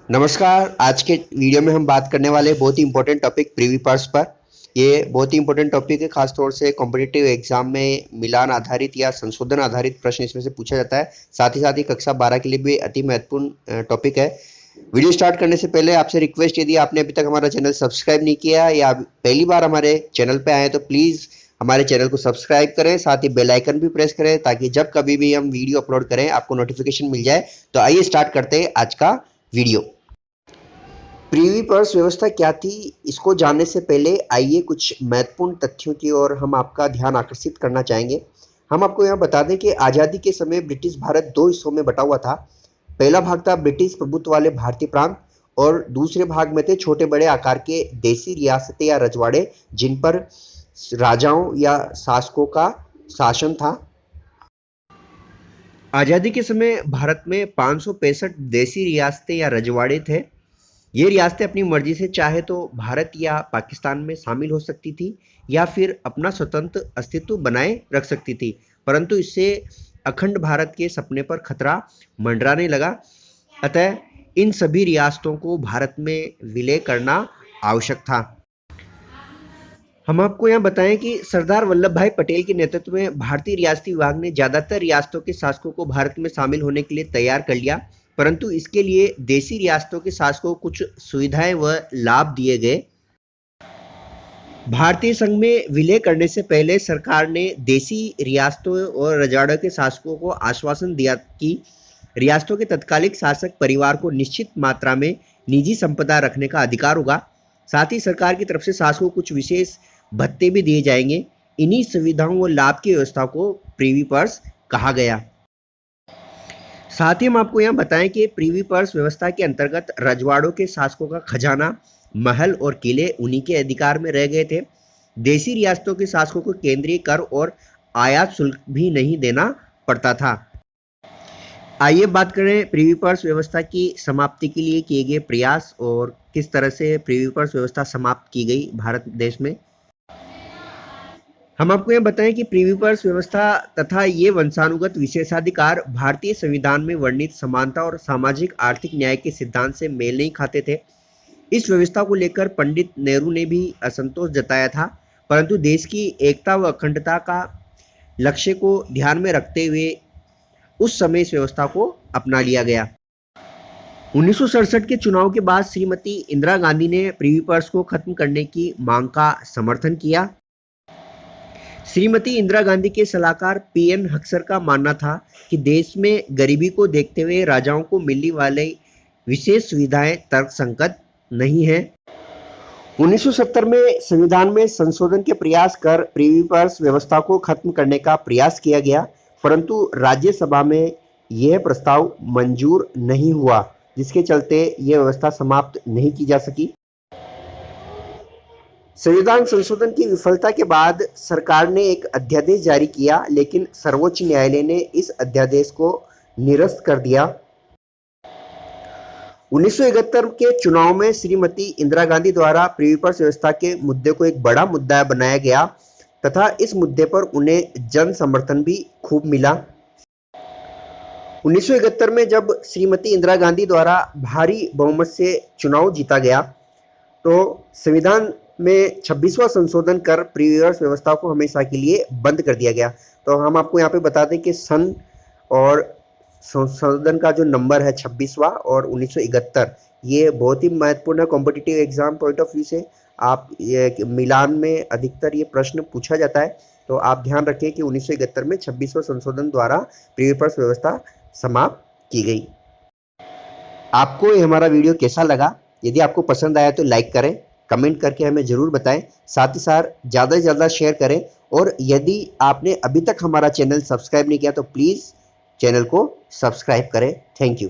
नमस्कार। आज के वीडियो में हम बात करने वाले बहुत ही इंपॉर्टेंट टॉपिक प्रीवी पर्स पर। ये बहुत ही इंपॉर्टेंट टॉपिक है, खासतौर से कॉम्पिटिटिव एग्जाम में मिलान आधारित या संशोधन आधारित प्रश्न इसमें से पूछा जाता है। साथ ही कक्षा 12 के लिए भी अति महत्वपूर्ण टॉपिक है। वीडियो स्टार्ट करने से पहले आपसे रिक्वेस्ट, यदि आपने अभी तक हमारा चैनल सब्सक्राइब नहीं किया या पहली बार हमारे चैनल पे आए तो प्लीज़ हमारे चैनल को सब्सक्राइब करें, साथ ही बेल आइकन भी प्रेस करें ताकि जब कभी भी हम वीडियो अपलोड करें आपको नोटिफिकेशन मिल जाए। तो आइए स्टार्ट करते हैं आज का वीडियो। प्रीवी पर्स व्यवस्था क्या थी, इसको जानने से पहले आइए कुछ महत्वपूर्ण तथ्यों की ओर हम आपका ध्यान आकर्षित करना चाहेंगे। हम आपको यहाँ बता दें कि आज़ादी के समय ब्रिटिश भारत दो हिस्सों में बटा हुआ था। पहला भाग था ब्रिटिश प्रभुत्व वाले भारतीय प्रांत और दूसरे भाग में थे छोटे बड़े आकार के देसी रियासतें या रजवाड़े, जिन पर राजाओं या शासकों का शासन था। आज़ादी के समय भारत में 565 देसी रियासतें या रजवाड़े थे। ये रियासतें अपनी मर्जी से चाहे तो भारत या पाकिस्तान में शामिल हो सकती थी या फिर अपना स्वतंत्र अस्तित्व बनाए रख सकती थी, परंतु इससे अखंड भारत के सपने पर खतरा मंडराने लगा। अतः इन सभी रियासतों को भारत में विलय करना आवश्यक था। हम आपको यहाँ बताएं कि सरदार वल्लभ भाई पटेल के नेतृत्व में भारतीय रियासती विभाग ने ज्यादातर रियासतों के शासकों को भारत में शामिल होने के लिए तैयार कर लिया, परंतु इसके लिए देसी रियासतों के शासकों को कुछ सुविधाएं व लाभ दिए गए। भारतीय संघ में विलय करने से पहले सरकार ने देसी रियासतों और रजवाड़ों के शासकों को आश्वासन दिया कि रियासतों के तत्कालिक शासक परिवार को निश्चित मात्रा में निजी संपदा रखने का अधिकार होगा। साथ ही सरकार की तरफ से शासकों को कुछ विशेष भत्ते भी दिए जाएंगे। इन्हीं सुविधाओं व लाभ की व्यवस्था को प्रीवी पर्स कहा गया। साथ ही हम आपको यहाँ बताएं कि प्रीवी पर्स व्यवस्था के अंतर्गत रजवाड़ों के शासकों का खजाना, महल और किले उन्हीं के अधिकार में रह गए थे। देसी रियासतों के शासकों को केंद्रीय कर और आयात शुल्क भी नहीं देना पड़ता था। आइए बात करें प्रीवी पर्स व्यवस्था की समाप्ति के लिए किए गए प्रयास और किस तरह से प्रीवी पर्स व्यवस्था समाप्त की गई भारत देश में। हम आपको यह बताएं कि प्रीवी पर्स व्यवस्था तथा ये वंशानुगत विशेषाधिकार भारतीय संविधान में वर्णित समानता और सामाजिक आर्थिक न्याय के सिद्धांत से मेल नहीं खाते थे। इस व्यवस्था को लेकर पंडित नेहरू ने भी असंतोष जताया था, परंतु देश की एकता व अखंडता का लक्ष्य को ध्यान में रखते हुए उस समय इस व्यवस्था को अपना लिया गया। 1967 के चुनाव के बाद श्रीमती इंदिरा गांधी ने प्रीवी पर्स को खत्म करने की मांग का समर्थन किया। श्रीमती इंदिरा गांधी के सलाहकार पीएन हक्सर का मानना था कि देश में गरीबी को देखते हुए राजाओं को मिलने वाले विशेष सुविधाएं तर्कसंगत नहीं है। 1970 में संविधान में संशोधन के प्रयास कर प्रीवी पर्स व्यवस्था को खत्म करने का प्रयास किया गया, परंतु राज्यसभा में यह प्रस्ताव मंजूर नहीं हुआ, जिसके चलते यह व्यवस्था समाप्त नहीं की जा सकी। संविधान संशोधन की विफलता के बाद सरकार ने एक अध्यादेश जारी किया, लेकिन सर्वोच्च न्यायालय ने इस अध्यादेश को निरस्त कर दिया। 1971 के चुनाव में श्रीमती इंदिरा गांधी द्वारा प्रीवी पर्स व्यवस्था के मुद्दे को एक बड़ा मुद्दा बनाया गया तथा इस मुद्दे पर उन्हें जन समर्थन भी खूब मिला। 1971 में जब श्रीमती इंदिरा गांधी द्वारा भारी बहुमत से चुनाव जीता गया तो संविधान में 26वां संशोधन कर प्रीवी पर्स व्यवस्था को हमेशा के लिए बंद कर दिया गया। तो हम आपको यहाँ पे बता दें कि सन और संशोधन का जो नंबर है 26वां और 1971, ये बहुत ही महत्वपूर्ण है competitive exam point of view से। आप मिलान में अधिकतर ये प्रश्न पूछा जाता है, तो आप ध्यान रखें कि 1971 में 26वां संशोधन द्वारा प्रीवी पर्स व्यवस्था समाप्त की गई। आपको ये हमारा वीडियो कैसा लगा? यदि आपको पसंद आया तो लाइक करें, कमेंट करके हमें ज़रूर बताएं, साथ ही साथ ज़्यादा से ज़्यादा शेयर करें और यदि आपने अभी तक हमारा चैनल सब्सक्राइब नहीं किया तो प्लीज़ चैनल को सब्सक्राइब करें। Thank you.